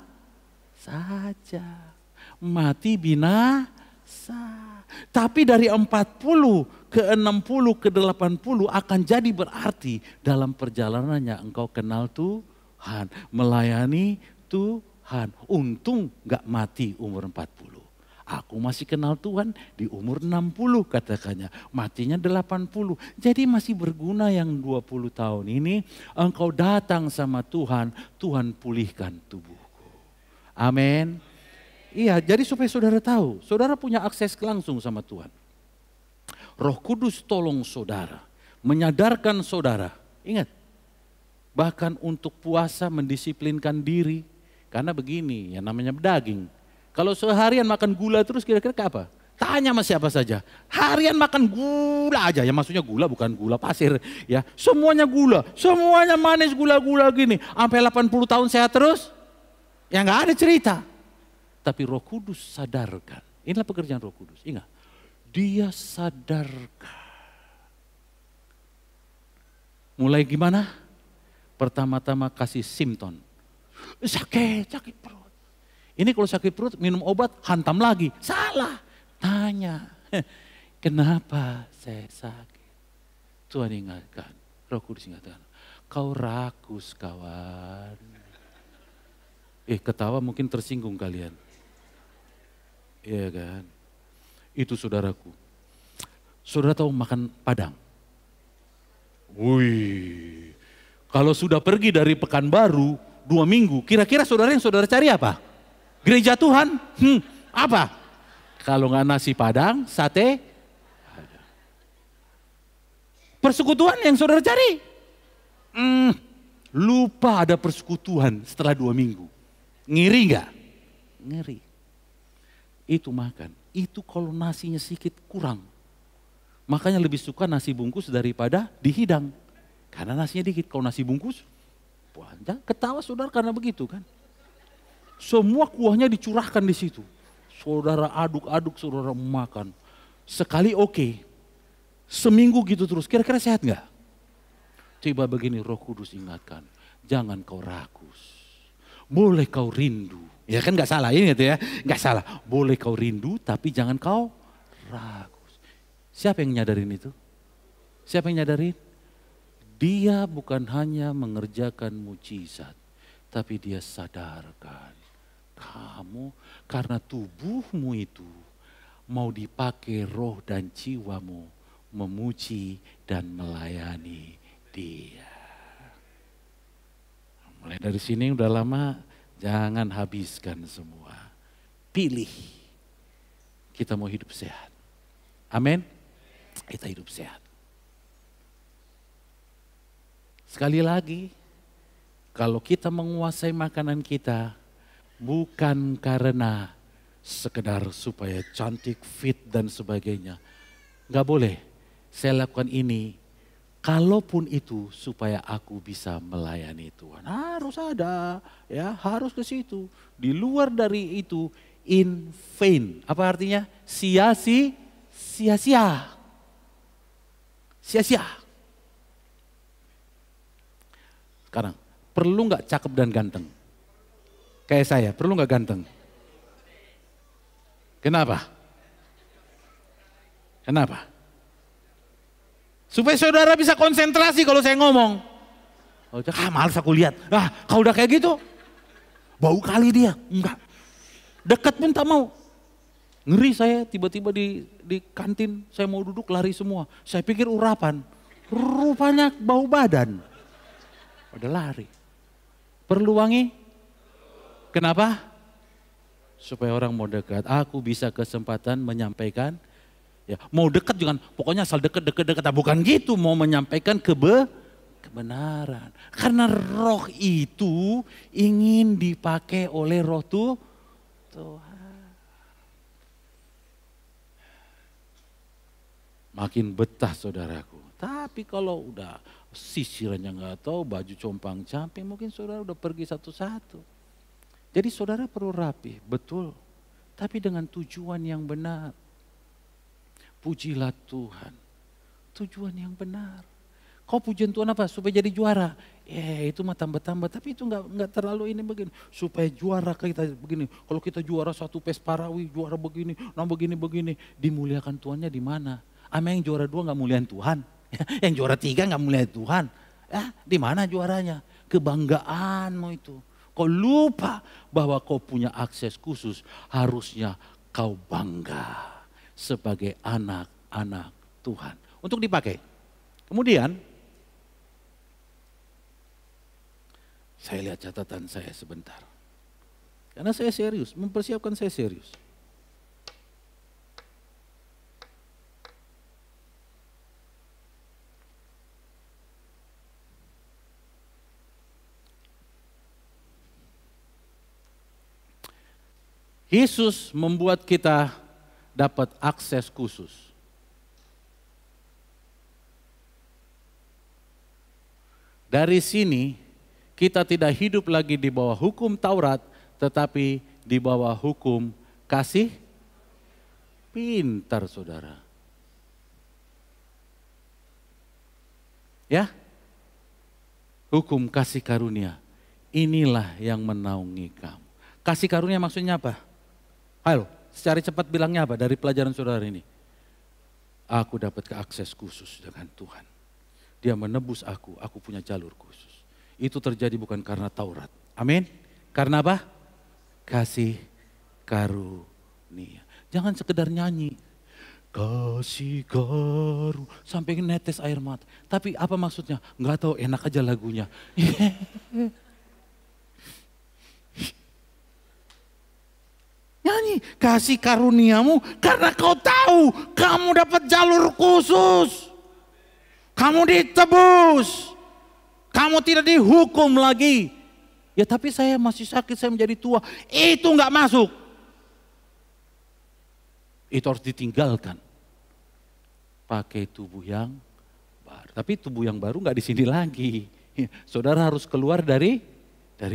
saja. Mati binasa. Tapi dari 40 ke 60 ke 80 akan jadi berarti dalam perjalanannya engkau kenal Tuhan, melayani Tuhan. Untung gak mati umur 40. Aku masih kenal Tuhan di umur 60 katakannya, matinya 80. Jadi masih berguna yang 20 tahun ini engkau datang sama Tuhan, Tuhan pulihkan tubuhku. Amin. Iya, jadi supaya saudara tahu, saudara punya akses langsung sama Tuhan. Roh Kudus tolong saudara, menyadarkan saudara. Ingat, bahkan untuk puasa mendisiplinkan diri. Karena begini, yang namanya daging. Kalau seharian makan gula terus kira-kira ke apa? Tanya sama siapa saja. Harian makan gula aja, ya maksudnya gula bukan gula pasir. Ya, semuanya gula, semuanya manis gula-gula gini. Sampai 80 tahun sehat terus, ya nggak ada cerita. Tapi Roh Kudus sadarkan. Inilah pekerjaan Roh Kudus. Ingat, Dia sadarkan. Mulai gimana? Pertama-tama kasih simptom. Sakit perut. Ini kalau sakit perut minum obat hantam lagi. Salah. Tanya. Kenapa saya sakit? Tuhan ingatkan. Roh Kudus ingatkan. Kau rakus kawan. Ketawa mungkin tersinggung kalian. Iya kan? Itu saudaraku. Saudara tahu makan Padang? Wih, kalau sudah pergi dari Pekanbaru 2 minggu, kira-kira saudara yang saudara cari apa? Gereja Tuhan? Apa? Kalau nggak nasi Padang, sate, persekutuan yang saudara cari? Lupa ada persekutuan setelah 2 minggu. Ngiri nggak? Ngiri. Itu makan. Itu kalau nasinya sedikit kurang. Makanya lebih suka nasi bungkus daripada dihidang. Karena nasinya dikit. Kalau nasi bungkus, panjang. Ketawa saudara karena begitu kan. Semua kuahnya dicurahkan di situ. Saudara aduk-aduk, saudara makan. Sekali oke. Seminggu gitu terus. Kira-kira sehat nggak? Coba begini, Roh Kudus ingatkan. Jangan kau rakus. Boleh kau rindu. Ya kan gak salah ini gitu ya. Gak salah. Boleh kau rindu tapi jangan kau ragus. Siapa yang nyadarin itu? Siapa yang nyadarin? Dia bukan hanya mengerjakan mujizat. Tapi dia sadarkan. Kamu karena tubuhmu itu mau dipakai roh dan jiwamu memuji dan melayani Dia. Mulai dari sini udah lama, jangan habiskan semua. Pilih. Kita mau hidup sehat. Amin. Kita hidup sehat. Sekali lagi, kalau kita menguasai makanan kita, bukan karena sekedar supaya cantik, fit dan sebagainya. Gak boleh, saya lakukan ini. Kalaupun itu supaya aku bisa melayani Tuhan. Harus ada, ya harus ke situ. Di luar dari itu, in vain. Apa artinya? Sia-sia. Sia-sia. Sekarang, perlu nggak cakep dan ganteng? Kayak saya, perlu nggak ganteng? Kenapa? Kenapa? Supaya saudara bisa konsentrasi kalau saya ngomong. Males aku lihat. Kalau udah kayak gitu, bau kali dia. Enggak. Dekat pun tak mau. Ngeri saya tiba-tiba di kantin, saya mau duduk lari semua. Saya pikir urapan. Rupanya bau badan. Udah lari. Perlu wangi? Kenapa? Supaya orang mau dekat. Aku bisa kesempatan menyampaikan. Ya, mau dekat jangan, pokoknya asal dekat. Bukan gitu, mau menyampaikan kebenaran. Karena roh itu ingin dipakai oleh roh Tuhan. Makin betah saudaraku. Tapi kalau udah sisirannya nggak tahu, baju compang-camping, mungkin saudara udah pergi satu-satu. Jadi saudara perlu rapi, betul. Tapi dengan tujuan yang benar. Pujilah Tuhan. Tujuan yang benar. Kau pujian Tuhan apa? Supaya jadi juara. Itu mah tambah-tambah, tapi itu nggak terlalu ini begini. Supaya juara kita begini. Kalau kita juara satu PES Parawi, juara begini, nah begini. Dimuliakan Tuhannya di mana? Yang juara 2 nggak muliakan Tuhan. Yang juara 3 nggak muliakan Tuhan. Di mana juaranya? Kebanggaanmu itu. Kau lupa bahwa kau punya akses khusus. Harusnya kau bangga sebagai anak-anak Tuhan. Untuk dipakai. Kemudian, saya lihat catatan saya sebentar. Karena saya serius, mempersiapkan saya serius. Yesus membuat kita dapat akses khusus. Dari sini kita tidak hidup lagi di bawah hukum Taurat, tetapi di bawah hukum kasih. Pintar saudara. Ya, hukum kasih karunia. Inilah yang menaungi kamu. Kasih karunia maksudnya apa? Halo, secara cepat bilangnya apa dari pelajaran saudara ini? Aku dapat keakses khusus dengan Tuhan. Dia menebus aku punya jalur khusus. Itu terjadi bukan karena Taurat. Amin. Karena apa? Kasih karunia. Jangan sekedar nyanyi. Kasih karunia. Sampai netes air mata. Tapi apa maksudnya? Enggak tahu, enak aja lagunya. Nyanyi, kasih karuniamu karena kau tahu kamu dapat jalur khusus. Kamu ditebus. Kamu tidak dihukum lagi. Ya tapi saya masih sakit, saya menjadi tua. Itu enggak masuk. Itu harus ditinggalkan. Pakai tubuh yang baru. Tapi tubuh yang baru enggak di sini lagi. Saudara harus keluar dari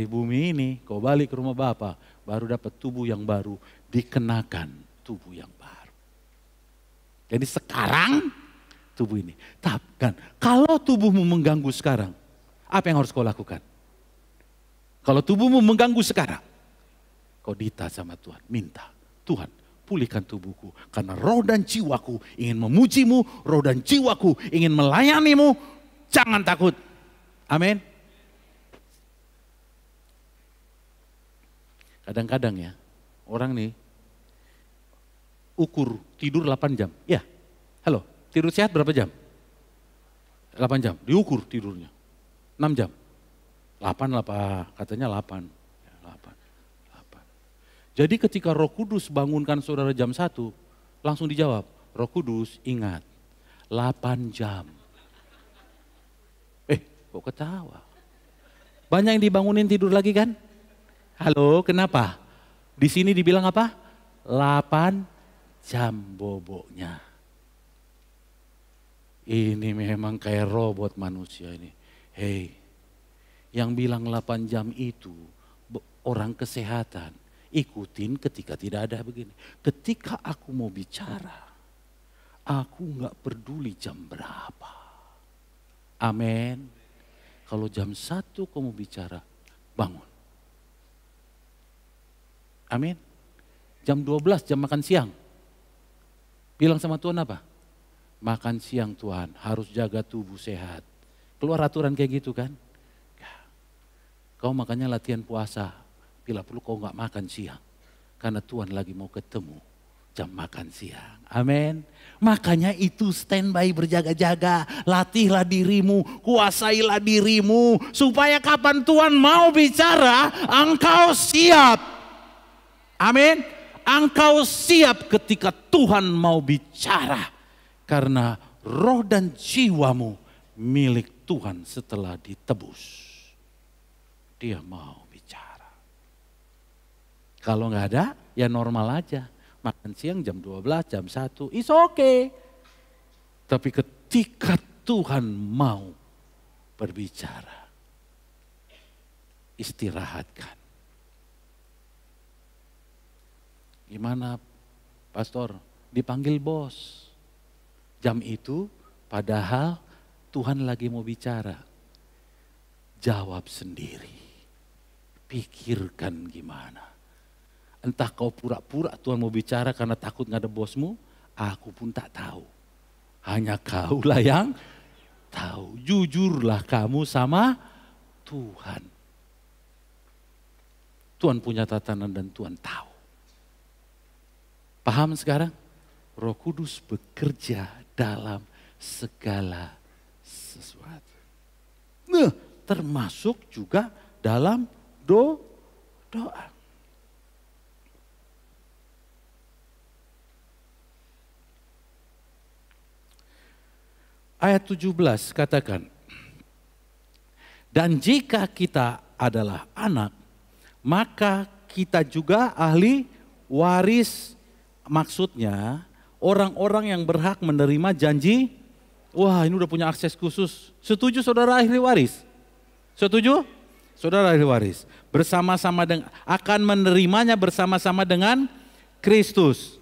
bumi ini. Kau balik ke rumah Bapa, baru dapat tubuh yang baru. Dikenakan tubuh yang baru. Jadi sekarang tubuh ini. Tapi kan kalau tubuhmu mengganggu sekarang, apa yang harus kau lakukan? Kalau tubuhmu mengganggu sekarang, kau dita sama Tuhan, minta, Tuhan pulihkan tubuhku. Karena roh dan jiwaku ingin memujimu, roh dan jiwaku ingin melayanimu, jangan takut. Amin. Kadang-kadang ya, orang nih ukur tidur 8 jam. Ya, halo. Tidur sehat berapa jam? 8 jam, diukur tidurnya. 6 jam. 8 lah Pak, katanya 8. Ya, 8. Jadi ketika Roh Kudus bangunkan saudara jam 1, langsung dijawab, Roh Kudus ingat, 8 jam. Kok ketawa? Banyak yang dibangunin tidur lagi kan? Halo, kenapa? Di sini dibilang apa? 8 jam boboknya. Ini memang kayak robot manusia ini. Hei, yang bilang 8 jam itu orang kesehatan. Ikutin ketika tidak ada begini. Ketika aku mau bicara, aku gak peduli jam berapa. Amin. Kalau jam 1 kamu bicara, bangun. Amin. Jam 12 jam makan siang. Bilang sama Tuhan apa? Makan siang Tuhan, harus jaga tubuh sehat. Keluar aturan kayak gitu kan. Kau makanya latihan puasa, bila perlu kau gak makan siang. Karena Tuhan lagi mau ketemu jam makan siang. Amin. Makanya itu standby berjaga-jaga. Latihlah dirimu, kuasailah dirimu. Supaya kapan Tuhan mau bicara, engkau siap. Amin. Engkau siap ketika Tuhan mau bicara. Karena roh dan jiwamu milik Tuhan setelah ditebus. Dia mau bicara. Kalau nggak ada, ya normal aja. Makan siang jam 12, jam 1, it's okay. Tapi ketika Tuhan mau berbicara, istirahatkan. Gimana, Pastor? Dipanggil bos. Jam itu padahal Tuhan lagi mau bicara. Jawab sendiri. Pikirkan gimana. Entah kau pura-pura Tuhan mau bicara karena takut gak ada bosmu. Aku pun tak tahu. Hanya kaulah yang tahu. Jujurlah kamu sama Tuhan. Tuhan punya tatanan dan Tuhan tahu. Paham sekarang? Roh Kudus bekerja dalam segala sesuatu. Nah, termasuk juga dalam doa. Ayat 17 katakan, dan jika kita adalah anak, maka kita juga ahli waris. Maksudnya orang-orang yang berhak menerima janji, wah ini udah punya akses khusus. Setuju saudara ahli waris? Setuju? Saudara ahli waris. Bersama-sama dengan, akan menerimanya bersama-sama dengan Kristus.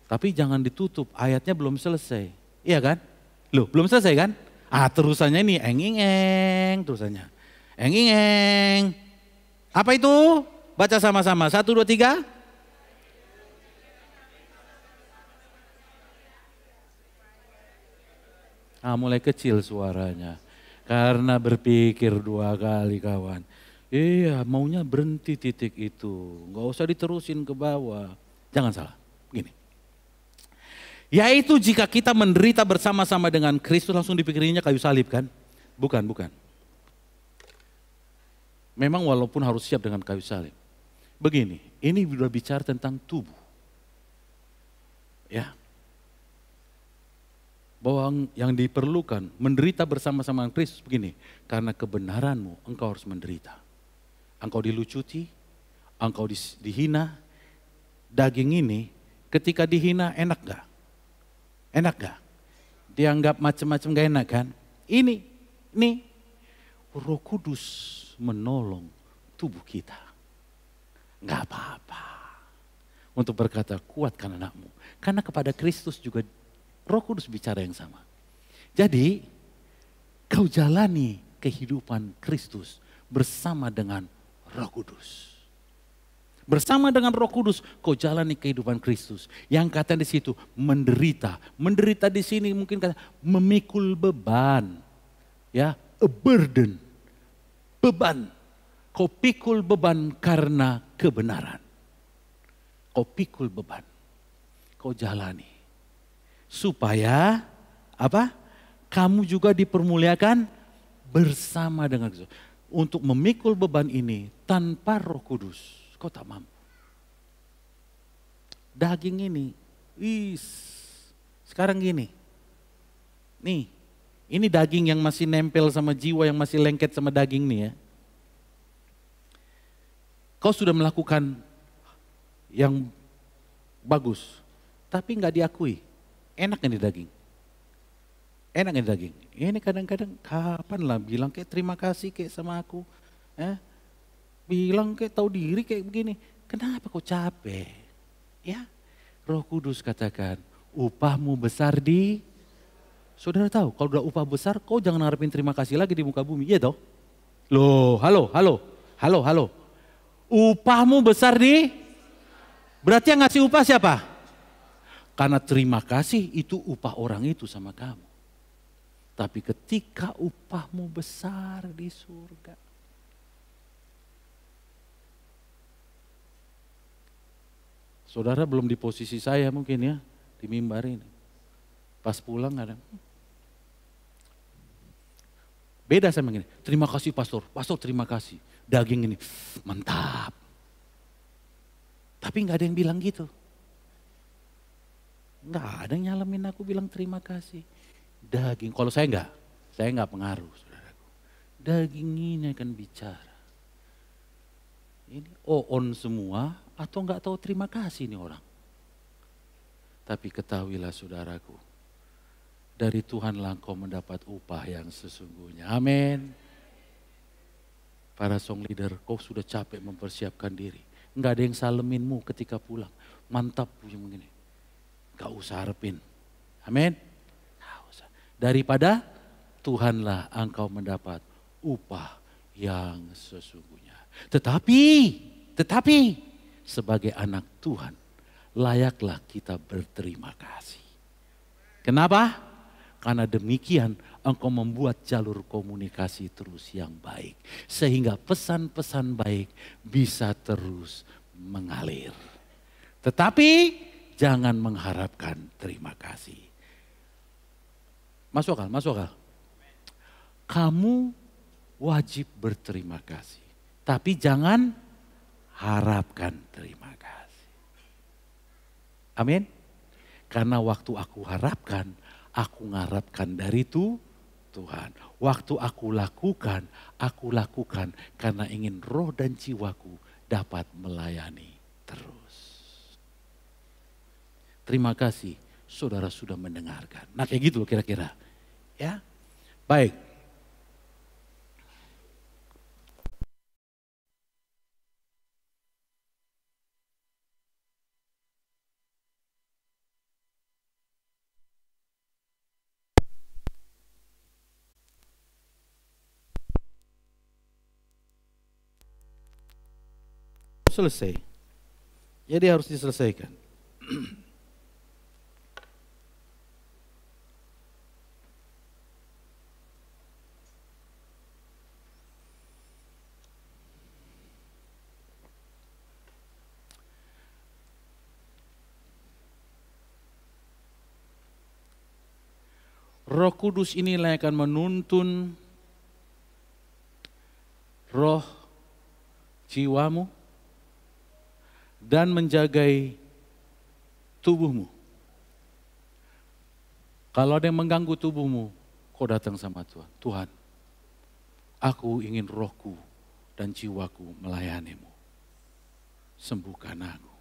Tapi jangan ditutup, ayatnya belum selesai. Iya kan? Loh belum selesai kan? Terusannya ini eng-ing-eng terusannya. Eng-ing-eng. Apa itu? Baca sama-sama. 1, 2, 3. Mulai kecil suaranya. Karena berpikir 2 kali kawan. Iya maunya berhenti titik itu. Gak usah diterusin ke bawah. Jangan salah. Begini. Yaitu jika kita menderita bersama-sama dengan Kristus, langsung dipikirnya kayu salib kan? Bukan. Memang walaupun harus siap dengan kayu salib. Begini, ini sudah bicara tentang tubuh. Ya. Bahwa yang diperlukan menderita bersama-sama dengan Kristus begini. Karena kebenaranmu engkau harus menderita. Engkau dilucuti, engkau dihina. Daging ini ketika dihina enak gak? Enak gak? Dianggap macam-macam gak enak kan? Ini Roh Kudus menolong tubuh kita. Gak apa-apa. Untuk berkata kuatkan anakmu. Karena kepada Kristus juga Roh Kudus bicara yang sama. Jadi kau jalani kehidupan Kristus bersama dengan Roh Kudus. Bersama dengan Roh Kudus kau jalani kehidupan Kristus. Yang kata di situ menderita. Menderita di sini mungkin kata memikul beban. Ya, a burden. Beban. Kau pikul beban karena kebenaran. Kau pikul beban. Kau jalani. Supaya apa? Kamu juga dipermuliakan bersama dengan Kristus. Untuk memikul beban ini tanpa Roh Kudus, kau tak mampu. Daging ini, sekarang gini. Nih, ini daging yang masih nempel sama jiwa, yang masih lengket sama daging nih ya. Kau sudah melakukan yang bagus, tapi nggak diakui. Enak ini daging. Enak ini daging. Ini kadang-kadang kapan lah bilang kayak terima kasih kayak sama aku. Bilang kayak tahu diri kayak begini. Kenapa kau capek? Ya, Roh Kudus katakan upahmu besar di. Saudara tahu kalau udah upah besar kau jangan ngarepin terima kasih lagi di muka bumi. Iya toh? Loh, halo. Upahmu besar di. Berarti yang ngasih upah siapa? Karena terima kasih itu upah orang itu sama kamu. Tapi ketika upahmu besar di surga. Saudara belum di posisi saya mungkin ya. Di mimbar ini. Pas pulang ada. Beda sama gini. Terima kasih pastor. Pastor terima kasih. Daging ini mantap. Tapi gak ada yang bilang gitu. Nggak ada yang nyalamin aku bilang terima kasih. Daging, kalau saya nggak pengaruh saudaraku. Daging ini akan bicara. Ini on semua atau nggak tahu terima kasih nih orang. Tapi ketahuilah saudaraku, dari Tuhanlah engkau mendapat upah yang sesungguhnya. Amin. Para song leader, kau sudah capek mempersiapkan diri. Nggak ada yang saleminmu ketika pulang. Mantap punya begini. Gak usah harapin. Amin. Daripada Tuhanlah engkau mendapat upah yang sesungguhnya. Tetapi sebagai anak Tuhan layaklah kita berterima kasih. Kenapa? Karena demikian engkau membuat jalur komunikasi terus yang baik. Sehingga pesan-pesan baik bisa terus mengalir. Tetapi jangan mengharapkan terima kasih. Masuk akal. Kamu wajib berterima kasih. Tapi jangan harapkan terima kasih. Amin. Karena waktu aku harapkan, aku mengharapkan dari Tuhan. Waktu aku lakukan karena ingin roh dan jiwaku dapat melayani terus. Terima kasih saudara sudah mendengarkan. Nah kayak gitu kira-kira. Ya, baik. Selesai. Jadi harus diselesaikan. Roh Kudus inilah yang akan menuntun roh jiwamu dan menjagai tubuhmu. Kalau ada yang mengganggu tubuhmu, kau datang sama Tuhan. Tuhan, aku ingin rohku dan jiwaku melayanimu. Sembuhkan aku,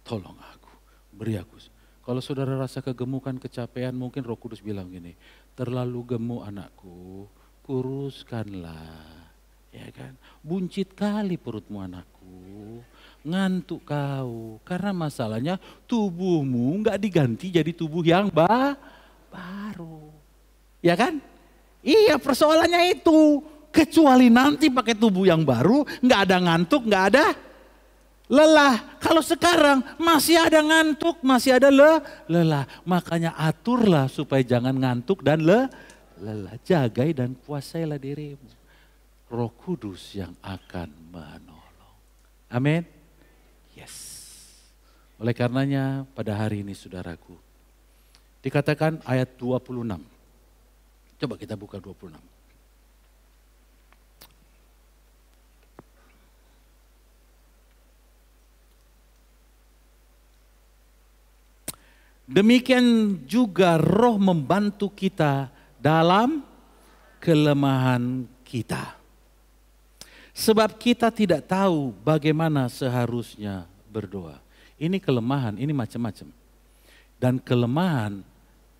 tolong aku, beri aku. Kalau saudara rasa kegemukan, kecapean, mungkin Roh Kudus bilang gini, terlalu gemuk anakku, kuruskanlah. Ya kan? Buncit kali perutmu anakku, ngantuk kau. Karena masalahnya tubuhmu nggak diganti jadi tubuh yang baru. Ya kan? Iya, persoalannya itu. Kecuali nanti pakai tubuh yang baru, nggak ada ngantuk, nggak ada lelah. Kalau sekarang masih ada ngantuk, masih ada lelah. Makanya aturlah supaya jangan ngantuk dan lelah. Jagai dan puasailah dirimu. Roh Kudus yang akan menolong. Amin. Yes. Oleh karenanya pada hari ini saudaraku, dikatakan ayat 26. Coba kita buka 26. Demikian juga roh membantu kita dalam kelemahan kita. Sebab kita tidak tahu bagaimana seharusnya berdoa. Ini kelemahan, ini macam-macam. Dan kelemahan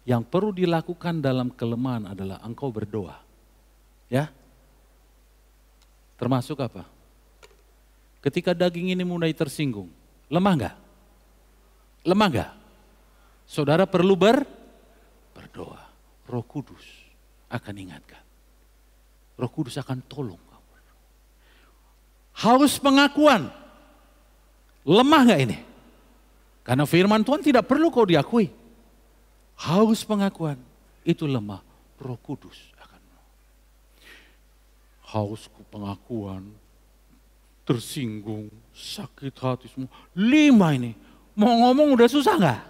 yang perlu dilakukan dalam kelemahan adalah engkau berdoa. Ya. Termasuk apa? Ketika daging ini mulai tersinggung, lemah enggak? Lemah enggak? Saudara perlu berdoa. Roh Kudus akan ingatkan. Roh Kudus akan tolong. Haus pengakuan. Lemah gak ini? Karena firman Tuhan tidak perlu kau diakui. Haus pengakuan. Itu lemah. Roh Kudus akan. Haus pengakuan. Tersinggung. Sakit hati semua. 5 ini. Mau ngomong udah susah gak?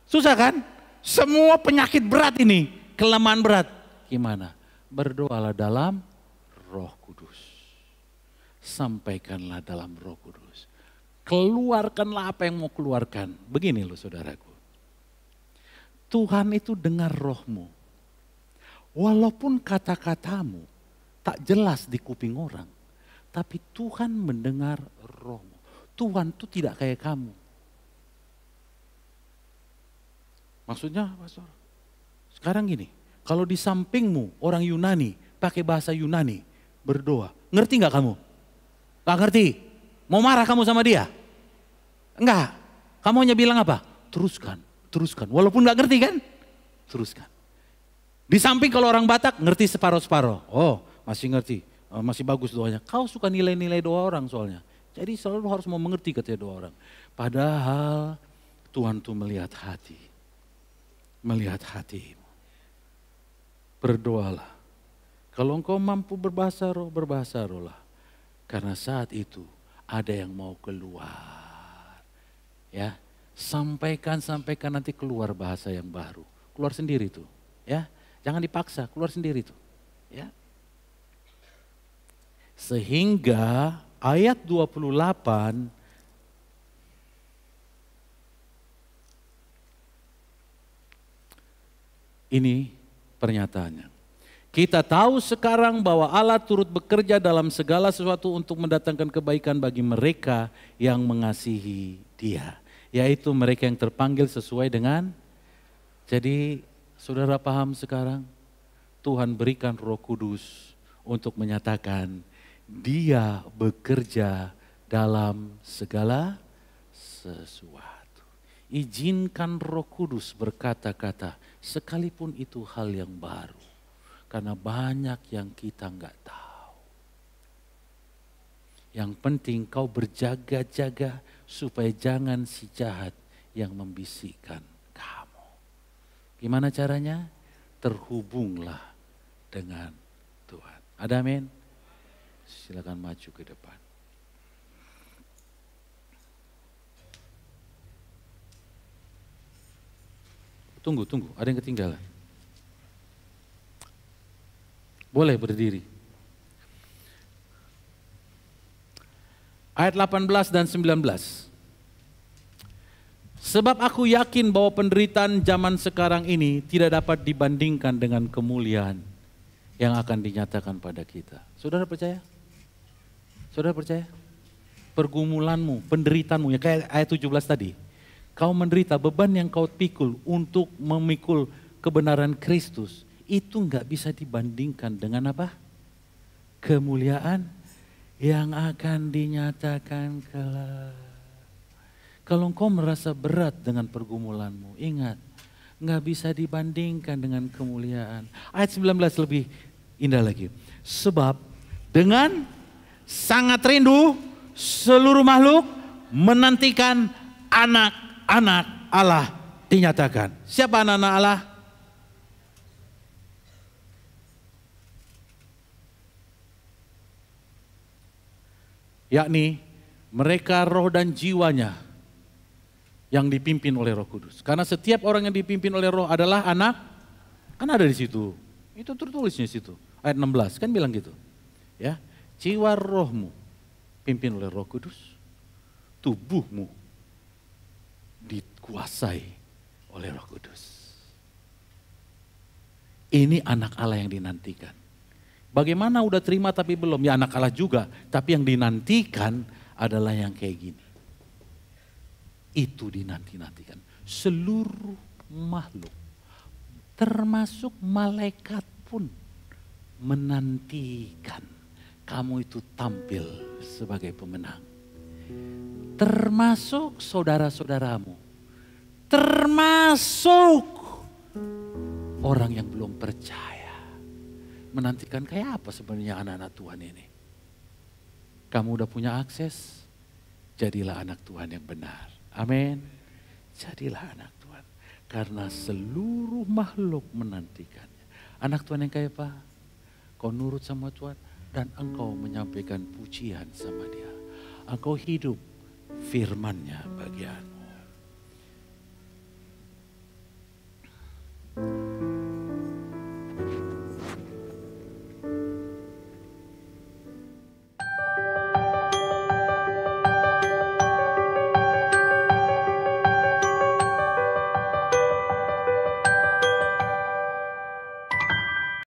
Susah kan? Semua penyakit berat ini. Kelemahan berat. Gimana? Berdoalah dalam Roh Kudus. Sampaikanlah dalam Roh Kudus. Keluarkanlah apa yang mau keluarkan. Begini loh saudaraku. Tuhan itu dengar rohmu. Walaupun kata-katamu tak jelas di kuping orang. Tapi Tuhan mendengar rohmu. Tuhan itu tidak kayak kamu. Maksudnya Pastor? Sekarang gini. Kalau di sampingmu orang Yunani pakai bahasa Yunani berdoa. Ngerti gak kamu? Gak ngerti. Mau marah kamu sama dia? Enggak. Kamu hanya bilang apa? Teruskan. Walaupun gak ngerti kan? Teruskan. Di samping kalau orang Batak ngerti separuh-separuh. Oh masih ngerti, masih bagus doanya. Kau suka nilai-nilai doa orang soalnya. Jadi selalu harus mau mengerti katanya doa orang. Padahal Tuhan tuh melihat hati. Melihat hatimu. Berdoalah. Kalau engkau mampu berbahasa roh lah. Karena saat itu ada yang mau keluar. Ya, sampaikan nanti keluar bahasa yang baru. Keluar sendiri tuh, ya. Jangan dipaksa, keluar sendiri tuh, ya. Sehingga ayat 28 ini pernyataannya. Kita tahu sekarang bahwa Allah turut bekerja dalam segala sesuatu untuk mendatangkan kebaikan bagi mereka yang mengasihi Dia. Yaitu mereka yang terpanggil sesuai dengan, jadi saudara paham sekarang? Tuhan berikan Roh Kudus untuk menyatakan Dia bekerja dalam segala sesuatu. Izinkan Roh Kudus berkata-kata sekalipun itu hal yang baru. Karena banyak yang kita nggak tahu. Yang penting kau berjaga-jaga supaya jangan si jahat yang membisikkan kamu. Gimana caranya? Terhubunglah dengan Tuhan. Ada amin? Silakan maju ke depan. Tunggu, ada yang ketinggalan. Boleh berdiri. Ayat 18 dan 19. Sebab aku yakin bahwa penderitaan zaman sekarang ini tidak dapat dibandingkan dengan kemuliaan yang akan dinyatakan pada kita. Saudara percaya? Saudara percaya? Pergumulanmu, penderitaanmu, ya kayak ayat 17 tadi. Kau menderita, beban yang kau pikul untuk memikul kebenaran Kristus. Itu enggak bisa dibandingkan dengan apa? Kemuliaan yang akan dinyatakan kelak. Kalau engkau merasa berat dengan pergumulanmu, ingat, enggak bisa dibandingkan dengan kemuliaan. Ayat 19 lebih indah lagi. Sebab dengan sangat rindu seluruh makhluk menantikan anak-anak Allah dinyatakan. Siapa anak-anak Allah? Yakni mereka roh dan jiwanya yang dipimpin oleh Roh Kudus. Karena setiap orang yang dipimpin oleh Roh adalah anak, kan ada di situ. Itu tertulisnya di situ. Ayat 16 kan bilang gitu. Ya, jiwa rohmu pimpin oleh Roh Kudus, tubuhmu dikuasai oleh Roh Kudus. Ini anak Allah yang dinantikan. Bagaimana udah terima tapi belum? Ya anak Allah juga. Tapi yang dinantikan adalah yang kayak gini. Itu dinanti-nantikan. Seluruh makhluk. Termasuk malaikat pun menantikan. Kamu itu tampil sebagai pemenang. Termasuk saudara-saudaramu. Termasuk orang yang belum percaya. Menantikan kayak apa sebenarnya anak-anak Tuhan ini. Kamu udah punya akses, jadilah anak Tuhan yang benar. Amin. Jadilah anak Tuhan. Karena seluruh makhluk menantikannya. Anak Tuhan yang kayak apa? Kau nurut sama Tuhan dan engkau menyampaikan pujian sama Dia. Engkau hidup firman-Nya bagian.